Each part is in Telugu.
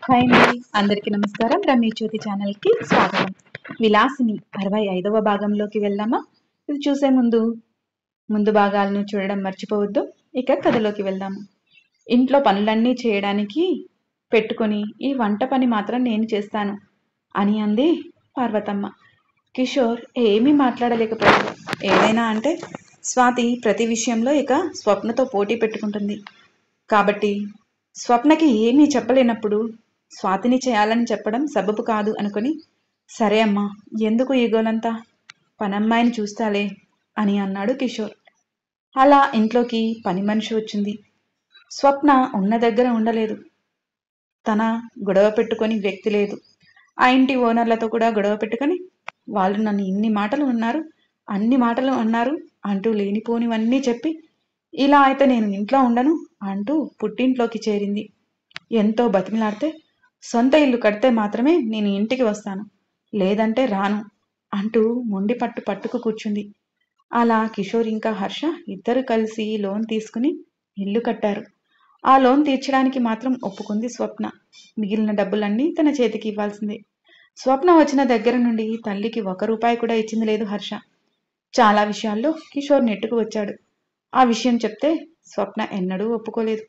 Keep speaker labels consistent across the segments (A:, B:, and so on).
A: హాయ్ అండి, అందరికీ నమస్కారం. రమ్య జ్యోతి ఛానల్కి స్వాగతం. విలాసిని 65వ భాగంలోకి వెళ్దామా? ఇది చూసే ముందు భాగాలను చూడడం మర్చిపోవద్దు. ఇక కథలోకి వెళ్దాము. ఇంట్లో పనులన్నీ చేయడానికి పెట్టుకొని ఈ వంట పని మాత్రం నేను చేస్తాను అని అంది పార్వతమ్మ. కిషోర్ ఏమీ మాట్లాడలేకపోయాడు. ఏదైనా అంటే స్వాతి ప్రతి విషయంలో ఇక స్వప్నతో పోటీ పెట్టుకుంటుంది కాబట్టి స్వప్నకి ఏమీ చెప్పలేనప్పుడు స్వాతిని చేయాలని చెప్పడం సబబు కాదు అనుకుని, సరే అమ్మా, ఎందుకు ఈ గోలంతా, పనమ్మాయిని చూస్తాలే అని అన్నాడు కిషోర్. అలా ఇంట్లోకి పని మనిషి వచ్చింది. స్వప్న ఉన్న దగ్గర ఉండలేదు. తన గొడవ పెట్టుకొని వ్యక్తి లేదు. ఆ ఇంటి ఓనర్లతో కూడా గొడవ పెట్టుకొని, వాళ్ళు నన్ను ఇన్ని మాటలు అన్నారు, అన్ని మాటలు అన్నారు అంటూ లేనిపోనివన్నీ చెప్పి, ఇలా అయితే నేను ఇంట్లో ఉండను అంటూ పుట్టింట్లోకి చేరింది. ఎంతో బతిమలాడితే, సొంత ఇల్లు కడితే మాత్రమే నేను ఇంటికి వస్తాను, లేదంటే రాను అంటూ మొండి పట్టుకు కూర్చుంది. అలా కిషోర్ ఇంకా హర్ష ఇద్దరు కలిసి లోన్ తీసుకుని ఇల్లు కట్టారు. ఆ లోన్ తీర్చడానికి మాత్రం ఒప్పుకుంది స్వప్న. మిగిలిన డబ్బులన్నీ తన చేతికి ఇవ్వాల్సిందే. స్వప్న వచ్చిన దగ్గర నుండి తల్లికి 1 రూపాయి కూడా ఇచ్చింది లేదు హర్ష. చాలా విషయాల్లో కిషోర్ నెట్టుకు వచ్చాడు. ఆ విషయం చెప్తే స్వప్న ఎన్నడూ ఒప్పుకోలేదు.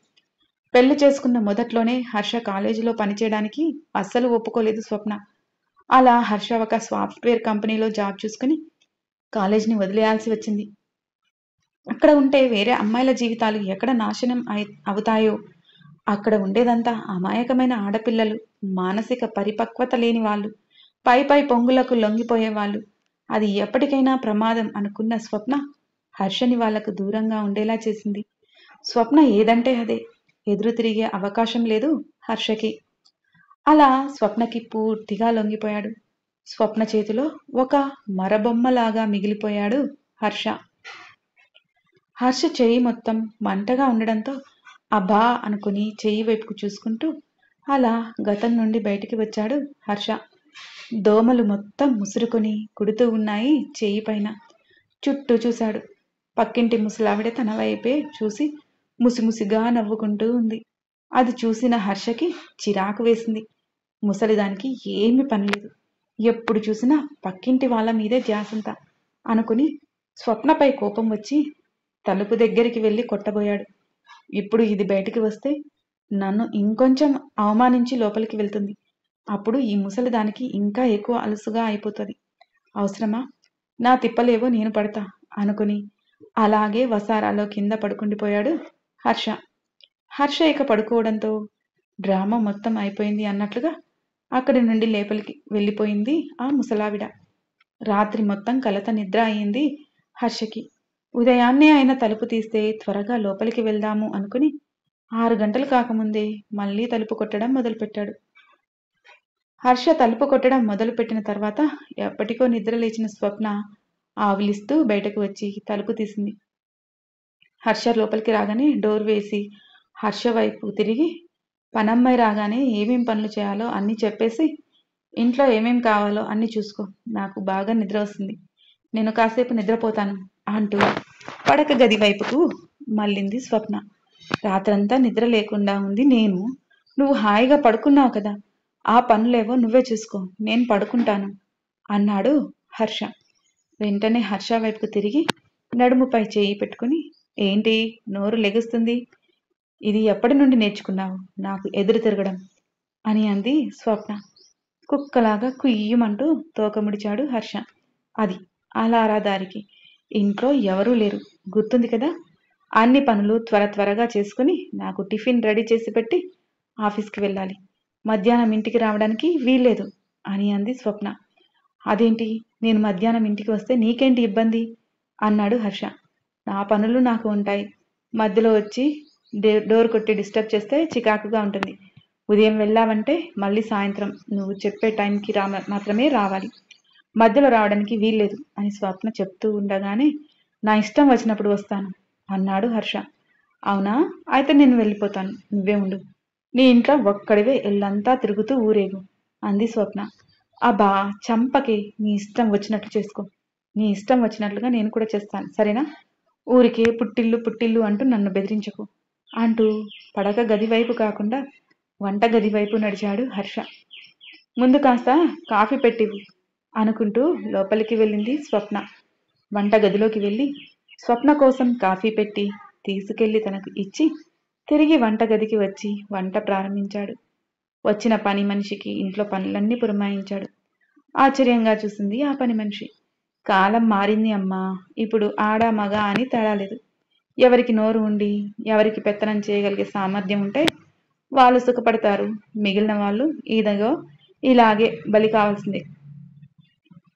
A: పెళ్లి చేసుకున్న మొదట్లోనే హర్ష కాలేజీలో పనిచేయడానికి అస్సలు ఒప్పుకోలేదు స్వప్న. అలా హర్ష ఒక సాఫ్ట్వేర్ కంపెనీలో జాబ్ చూసుకుని కాలేజీని వదిలేయాల్సి వచ్చింది. అక్కడ ఉంటే వేరే అమ్మాయిల జీవితాలు ఎక్కడ నాశనం అవుతాయో, అక్కడ ఉండేదంతా అమాయకమైన ఆడపిల్లలు, మానసిక పరిపక్వత లేని వాళ్ళు, పై పొంగులకు లొంగిపోయేవాళ్ళు. అది ఎప్పటికైనా ప్రమాదం అనుకున్న స్వప్న హర్షని వాళ్లకు దూరంగా ఉండేలా చేసింది. స్వప్న ఏదంటే అదే. ఎదురు తిరిగే అవకాశం లేదు హర్షకి. అలా స్వప్నకి పూర్తిగా లొంగిపోయాడు. స్వప్న చేతిలో ఒక మరబొమ్మలాగా మిగిలిపోయాడు హర్ష. హర్ష చెయ్యి మొత్తం మంటగా ఉండడంతో అబ్బా అనుకుని చెయ్యి వైపుకు చూసుకుంటూ అలా గతం నుండి బయటికి వచ్చాడు హర్ష. దోమలు మొత్తం ముసురుకొని కుడుతూ ఉన్నాయి చెయ్యి పైన. చుట్టూ చూశాడు. పక్కింటి ముసలావిడ తన వైపే చూసి ముసిముసిగా నవ్వుకుంటూ ఉంది. అది చూసిన హర్షకి చిరాకు వేసింది. ముసలిదానికి ఏమీ పనిలేదు, ఎప్పుడు చూసినా పక్కింటి వాళ్ళ మీదే ధ్యాసంతా అనుకుని స్వప్నపై కోపం వచ్చి తలుపు దగ్గరికి వెళ్ళి కొట్టబోయాడు. ఇప్పుడు ఇది బయటికి వస్తే నన్ను ఇంకొంచెం అవమానించి లోపలికి వెళ్తుంది. అప్పుడు ఈ ముసలిదానికి ఇంకా ఎక్కువ అలుసుగా అయిపోతుంది. అవసరమా? నా తిప్పలేవో నేను పడతా అనుకుని అలాగే వసారాలో కింద పడుకుండిపోయాడు హర్ష. హర్ష ఇక పడుకోవడంతో డ్రామా మొత్తం అయిపోయింది అన్నట్లుగా అక్కడి నుండి లోపలికి వెళ్ళిపోయింది ఆ ముసలావిడ. రాత్రి మొత్తం కలత నిద్ర అయింది హర్షకి. ఉదయాన్నే ఆయన తలుపు తీస్తే త్వరగా లోపలికి వెళ్దాము అనుకుని 6 గంటలు కాకముందే మళ్ళీ తలుపు కొట్టడం మొదలుపెట్టాడు. హర్ష తలుపు కొట్టడం మొదలుపెట్టిన తర్వాత ఎప్పటికో నిద్ర లేచిన స్వప్న ఆవులిస్తూ బయటకు వచ్చి తలుపు తీసింది. హర్ష లోపలికి రాగానే డోర్ వేసి హర్ష వైపు తిరిగి, పనమ్మాయి రాగానే ఏమేం పనులు చేయాలో అన్నీ చెప్పేసి ఇంట్లో ఏమేం కావాలో అన్నీ చూసుకో, నాకు బాగా నిద్ర వస్తుంది, నేను కాసేపు నిద్రపోతాను అంటూ పడక గది వైపుకు మళ్ళింది స్వప్న. రాత్రంతా నిద్ర లేకుండా ఉంది నేను, నువ్వు హాయిగా పడుకున్నావు కదా, ఆ పనులేవో నువ్వే చూసుకో, నేను పడుకుంటాను అన్నాడు హర్ష. వెంటనే హర్ష వైపుకు తిరిగి నడుముపై చేయి పెట్టుకుని, ఏంటి నోరు లెగుస్తుంది, ఇది ఎప్పటి నుండి నేర్చుకున్నావు నాకు ఎదురు తిరగడం అని అంది స్వప్న. కుక్కలాగా కుయ్యమంటూ తోక ముడిచాడు హర్ష. అది అలారా దారికి, ఇంట్లో ఎవరూ లేరు, గుర్తుంది కదా, అన్ని పనులు త్వరగా చేసుకుని నాకు టిఫిన్ రెడీ చేసి పెట్టి ఆఫీస్కి వెళ్ళాలి, మధ్యాహ్నం ఇంటికి రావడానికి వీల్లేదు అని అంది స్వప్న. అదేంటి, నేను మధ్యాహ్నం ఇంటికి వస్తే నీకేంటి ఇబ్బంది అన్నాడు హర్ష. నా పనులు నాకు ఉంటాయి, మధ్యలో వచ్చి డోర్ కొట్టి డిస్టర్బ్ చేస్తే చికాకుగా ఉంటుంది. ఉదయం వెళ్ళావంటే మళ్ళీ సాయంత్రం నువ్వు చెప్పే టైంకి మాత్రమే రావాలి, మధ్యలో రావడానికి వీల్లేదు అని స్వప్న చెప్తూ ఉండగానే, నా ఇష్టం వచ్చినప్పుడు వస్తాను అన్నాడు హర్ష. అవునా, అయితే నేను వెళ్ళిపోతాను, నువ్వే ఉండు, నీ ఇంట్లో ఒక్కడివే ఎల్లంతా తిరుగుతూ ఊరేగు అంది స్వప్న. అబ్బా చంపకే, నీ ఇష్టం వచ్చినట్లు చేసుకో, నీ ఇష్టం వచ్చినట్లుగా నేను కూడా చేస్తాను సరేనా, ఊరికే పుట్టిల్లు అంటూ నన్ను బెదిరించకు అంటూ పడక గది వైపు కాకుండా వంటగది వైపు నడిచాడు హర్ష. ముందు కాస్త కాఫీ పెట్టివు అనుకుంటూ లోపలికి వెళ్ళింది స్వప్న. వంటగదిలోకి వెళ్ళి స్వప్న కోసం కాఫీ పెట్టి తీసుకెళ్లి తనకు ఇచ్చి తిరిగి వంటగదికి వచ్చి వంట ప్రారంభించాడు. వచ్చిన పని మనిషికి ఇంట్లో పనులన్నీ పురమాయించాడు. ఆశ్చర్యంగా చూసింది ఆ పని మనిషి. కాలం మారింది అమ్మా, ఇప్పుడు ఆడ మగ అని తేడా లేదు. ఎవరికి నోరు ఉండి ఎవరికి పెత్తనం చేయగలిగే సామర్థ్యం ఉంటే వాళ్ళు సుఖపడతారు, మిగిలిన వాళ్ళు ఇదిగో ఇలాగే బలి కావాల్సిందే.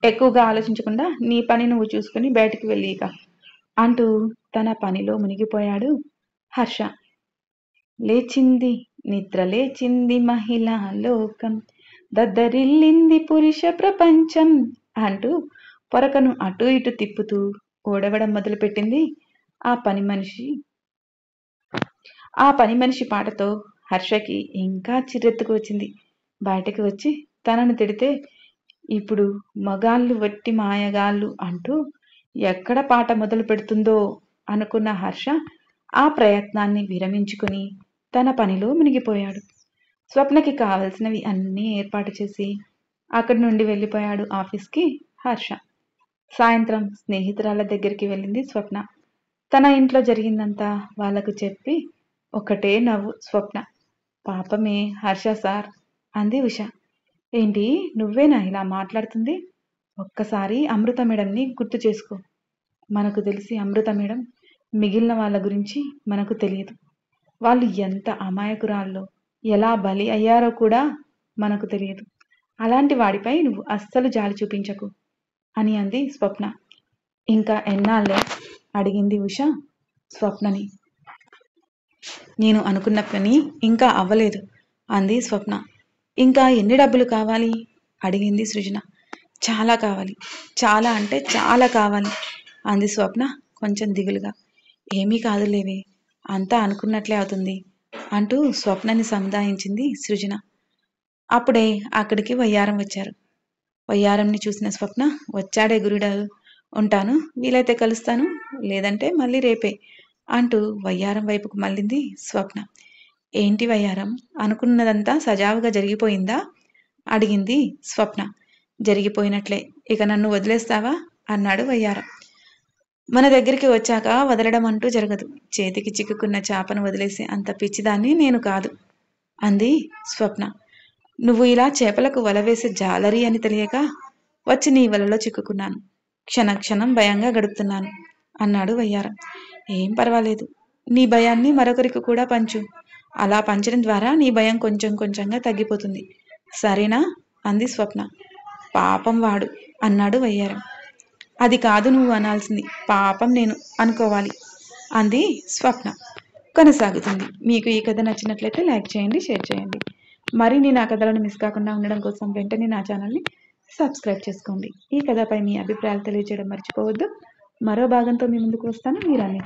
A: ఎక్కువగా ఆలోచించకుండా నీ పని నువ్వు చూసుకుని బయటికి వెళ్ళిక అంటూ తన పనిలో మునిగిపోయాడు హర్ష. లేచింది నిద్ర లేచింది మహిళా లోకం, దద్దరిల్లింది పురుష ప్రపంచం అంటూ పొరకను అటు ఇటు తిప్పుతూ ఓడవడం మొదలుపెట్టింది ఆ పని మనిషి. ఆ పని మనిషి పాటతో హర్షకి ఇంకా చిరెత్తుకు వచ్చింది. బయటకు వచ్చి తనను తిడితే ఇప్పుడు మగాళ్ళు వట్టి మాయగాళ్ళు అంటూ ఎక్కడ పాట మొదలు పెడుతుందో అనుకున్న హర్ష ఆ ప్రయత్నాన్ని విరమించుకుని తన పనిలో మునిగిపోయాడు. స్వప్నకి కావలసినవి అన్నీ ఏర్పాటు చేసి అక్కడి నుండి వెళ్ళిపోయాడు ఆఫీస్కి హర్ష. సాయంత్రం స్నేహితురాల దగ్గరికి వెళ్ళింది స్వప్న. తన ఇంట్లో జరిగిందంతా వాళ్లకు చెప్పి ఒకటే నవ్వు స్వప్న. పాపమే హర్ష సార్ అంది ఉష. ఏంటి నువ్వేనా ఇలా మాట్లాడుతుంది? ఒక్కసారి అమృత మేడంని గుర్తు చేసుకో. మనకు తెలిసి అమృత మేడం మిగిలిన వాళ్ళ గురించి మనకు తెలియదు. వాళ్ళు ఎంత అమాయకురాల్లో ఎలా బలి అయ్యారో కూడా మనకు తెలియదు. అలాంటి వాడిపై నువ్వు అస్సలు జాలి చూపించకు అని అంది స్వప్న. ఇంకా ఎన్నాళ్ళే అడిగింది ఉష స్వప్నని. నేను అనుకున్న పని ఇంకా అవ్వలేదు అంది స్వప్న. ఇంకా ఎన్ని డబ్బులు కావాలి అడిగింది సృజన. చాలా కావాలి, చాలా అంటే చాలా కావాలి అంది స్వప్న కొంచెం దిగులుగా. ఏమీ కాదులేవే, అంతా అనుకున్నట్లే అవుతుంది అంటూ స్వప్నని సముదాయించింది సృజన. అప్పుడే అక్కడికి వయ్యారం వచ్చారు. వయ్యారంని చూసిన స్వప్న, వచ్చాడే గురుడు, ఉంటాను, వీలైతే కలుస్తాను, లేదంటే మళ్ళీ రేపే అంటూ వయ్యారం వైపుకు మళ్ళింది స్వప్న. ఏంటి వయ్యారం, అనుకున్నదంతా సజావుగా జరిగిపోయిందా అడిగింది స్వప్న. జరిగిపోయినట్లే, ఇక నన్ను వదిలేస్తావా అన్నాడు వయ్యారం. మన దగ్గరికి వచ్చాక వదలడం అంటూ జరగదు. చేతికి చిక్కుకున్న చేపను వదిలేసే అంత పిచ్చిదాన్ని నేను కాదు అంది స్వప్న. నువ్వు ఇలా చేపలకు వల వేసే జాలరి అని తెలియక వచ్చి నీ వలలో చిక్కుకున్నాను. క్షణక్షణం భయంగా గడుపుతున్నాను అన్నాడు వయ్యారం. ఏం పర్వాలేదు, నీ భయాన్ని మరొకరికి కూడా పంచు. అలా పంచడం ద్వారా నీ భయం కొంచెం కొంచెంగా తగ్గిపోతుంది, సరేనా అంది స్వప్న. పాపం వాడు అన్నాడు వయ్యారం. అది కాదు నువ్వు అనాల్సింది, పాపం నేను అనుకోవాలి అంది స్వప్న. కొనసాగుతుంది. మీకు ఈ కథ నచ్చినట్లయితే లైక్ చేయండి, షేర్ చేయండి. మరిన్ని నా కథలను మిస్ కాకుండా ఉండడం కోసం వెంటనే నా ఛానల్ని సబ్స్క్రైబ్ చేసుకోండి. ఈ కథపై మీ అభిప్రాయాలు తెలియజేయడం మర్చిపోవద్దు. మరో భాగంతో మీ ముందుకు వస్తాను. మీరు అన్ని